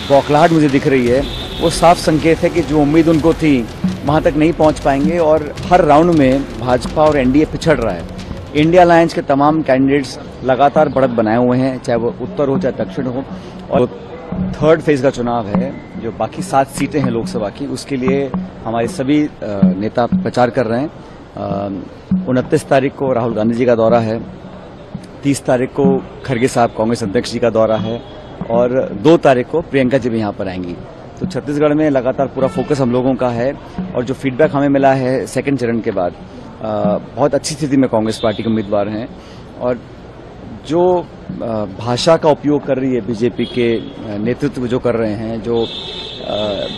बौखलाहट मुझे दिख रही है वो साफ संकेत है कि जो उम्मीद उनको थी वहाँ तक नहीं पहुँच पाएंगे और हर राउंड में भाजपा और एनडीए पिछड़ रहा है। इंडिया अलायंस के तमाम कैंडिडेट्स लगातार बढ़त बनाए हुए हैं, चाहे वो उत्तर हो चाहे दक्षिण हो। और थर्ड फेज का चुनाव है, जो बाकी 7 सीटें हैं लोकसभा की, उसके लिए हमारे सभी नेता प्रचार कर रहे हैं। 29 तारीख को राहुल गांधी जी का दौरा है, 30 तारीख को खड़गे साहब कांग्रेस अध्यक्ष जी का दौरा है और 2 तारीख को प्रियंका जी भी यहाँ पर आएंगी। तो छत्तीसगढ़ में लगातार पूरा फोकस हम लोगों का है और जो फीडबैक हमें मिला है सेकंड चरण के बाद, बहुत अच्छी स्थिति में कांग्रेस पार्टी के उम्मीदवार हैं। और जो भाषा का उपयोग कर रही है बीजेपी के नेतृत्व जो कर रहे हैं, जो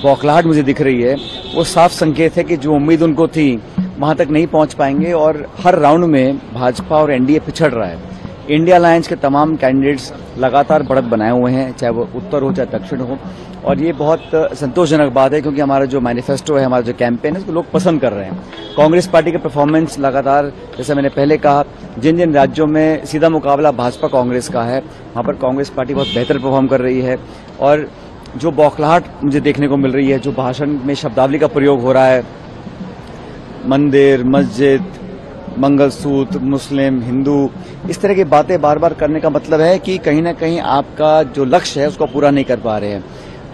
बौखलाहट मुझे दिख रही है वो साफ संकेत है कि जो उम्मीद उनको थी वहां तक नहीं पहुंच पाएंगे और हर राउंड में भाजपा और एनडीए पिछड़ रहा है। इंडिया अलायंस के तमाम कैंडिडेट्स लगातार बढ़त बनाए हुए हैं, चाहे वो उत्तर हो चाहे दक्षिण हो। और ये बहुत संतोषजनक बात है क्योंकि हमारा जो मैनिफेस्टो है, हमारा जो कैंपेन है, उसको लोग पसंद कर रहे हैं। कांग्रेस पार्टी के परफॉर्मेंस लगातार, जैसे मैंने पहले कहा, जिन जिन राज्यों में सीधा मुकाबला भाजपा कांग्रेस का है वहां पर कांग्रेस पार्टी बहुत बेहतर परफॉर्म कर रही है। और जो बौखलाहट मुझे देखने को मिल रही है, जो भाषण में शब्दावली का प्रयोग हो रहा है, मंदिर, मस्जिद, मंगलसूत्र, मुस्लिम, हिंदू, इस तरह की बातें बार बार करने का मतलब है कि कहीं ना कहीं आपका जो लक्ष्य है उसको पूरा नहीं कर पा रहे हैं।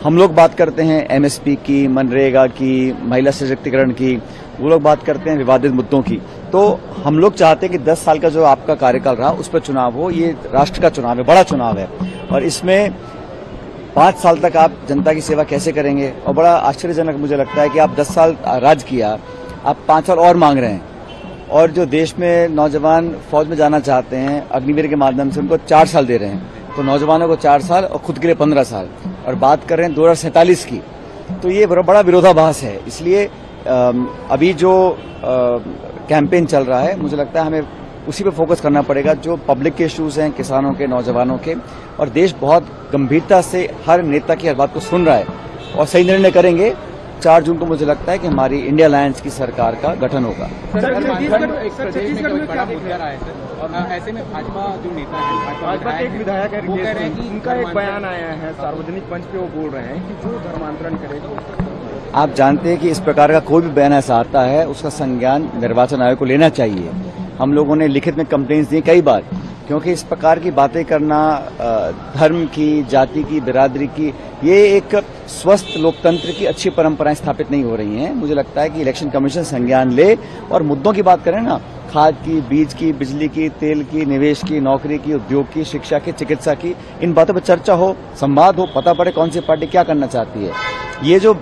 हम लोग बात करते हैं एमएसपी की, मनरेगा की, महिला सशक्तिकरण की, वो लोग बात करते हैं विवादित मुद्दों की। तो हम लोग चाहते हैं कि 10 साल का जो आपका कार्यकाल रहा उस पर चुनाव हो। ये राष्ट्र का चुनाव है, बड़ा चुनाव है और इसमें 5 साल तक आप जनता की सेवा कैसे करेंगे। और बड़ा आश्चर्यजनक मुझे लगता है कि आप 10 साल राज किया, आप 5 साल और मांग रहे हैं। और जो देश में नौजवान फौज में जाना चाहते हैं अग्निवीर के माध्यम से, उनको 4 साल दे रहे हैं। तो नौजवानों को 4 साल और खुद के लिए 15 साल, और बात कर रहे हैं 2047 की। तो ये बड़ा विरोधाभास है। इसलिए अभी जो कैंपेन चल रहा है, मुझे लगता है हमें उसी पे फोकस करना पड़ेगा जो पब्लिक के इश्यूज हैं, किसानों के, नौजवानों के। और देश बहुत गंभीरता से हर नेता की हर बात को सुन रहा है और सही निर्णय करेंगे। 4 जून को मुझे लगता है कि हमारी इंडिया अलायंस की सरकार का गठन होगा। छत्तीसगढ़ में बड़ा मुद्दा रहा है सर, और ऐसे में भाजपा जो नेता है, भाजपा के एक विधायक है, वो कह रहे हैं कि उनका एक बयान आया है सार्वजनिक मंच पे, वो बोल रहे हैं कि जो धर्मांतरण करेगा। आप जानते हैं कि इस प्रकार का कोई भी बयान ऐसा आता है उसका संज्ञान निर्वाचन आयोग को लेना चाहिए। हम लोगों ने लिखित में कंप्लेंट्स दी कई बार, क्योंकि इस प्रकार की बातें करना धर्म की, जाति की, बिरादरी की, ये एक स्वस्थ लोकतंत्र की अच्छी परंपराएं स्थापित नहीं हो रही हैं। मुझे लगता है कि इलेक्शन कमीशन संज्ञान ले और मुद्दों की बात करें ना, खाद की, बीज की, बिजली की, तेल की, निवेश की, नौकरी की, उद्योग की, शिक्षा की, चिकित्सा की, इन बातों पर चर्चा हो, संवाद हो, पता पड़े कौन सी पार्टी क्या करना चाहती है। ये जो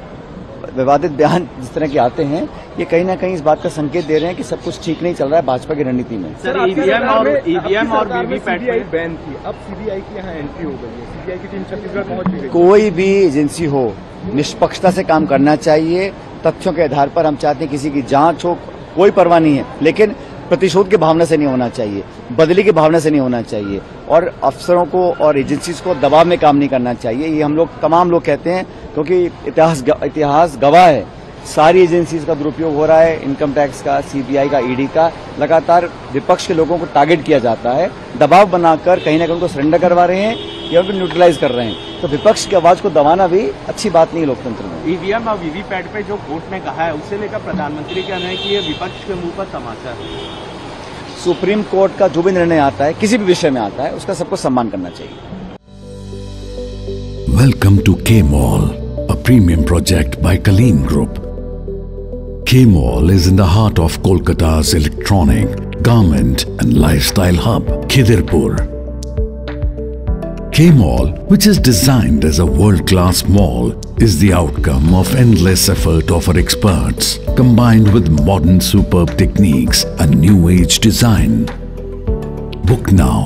विवादित बयान जिस तरह के आते हैं, ये कहीं ना कहीं इस बात का संकेत दे रहे हैं कि सब कुछ ठीक नहीं चल रहा है भाजपा की रणनीति में। सर, ईवीएम और वीवीपैट बैन थी, अब सीबीआई की यहाँ एंट्री हो गई है। सीबीआई की टीम छत्तीसगढ़ पहुंच गई। कोई भी एजेंसी हो, निष्पक्षता से काम करना चाहिए। तथ्यों के आधार पर हम चाहते हैं किसी की जांच हो, कोई परवाह नहीं है, लेकिन प्रतिशोध की भावना से नहीं होना चाहिए, बदली की भावना से नहीं होना चाहिए, और अफसरों को और एजेंसीज को दबाव में काम नहीं करना चाहिए। ये हम लोग, तमाम लोग कहते हैं, क्योंकि इतिहास गवाह है। सारी एजेंसीज का दुरुपयोग हो रहा है, इनकम टैक्स का, सीबीआई का, ईडी का। लगातार विपक्ष के लोगों को टारगेट किया जाता है, दबाव बनाकर कहीं ना कहीं उनको सरेंडर करवा रहे हैं या उनको न्यूट्रलाइज कर रहे हैं। तो विपक्ष की आवाज को दबाना भी अच्छी बात नहीं है लोकतंत्र में। ईवीएम और वीवीपैट पे जो कोर्ट ने कहा है, उससे लेकर प्रधानमंत्री कह रहे हैं कि ये विपक्ष के मुंह पर तमाचा है। सुप्रीम कोर्ट का जो भी निर्णय आता है, किसी भी विषय में आता है, उसका सबको सम्मान करना चाहिए। Welcome to K-Mall, a premium project by Kaleen Group. K-Mall is in the heart of Kolkata's electronic, garment and lifestyle hub, Khidirpur. K-Mall, which is designed as a world-class mall, is the outcome of endless effort of our experts, combined with modern superb techniques and new age design. Book now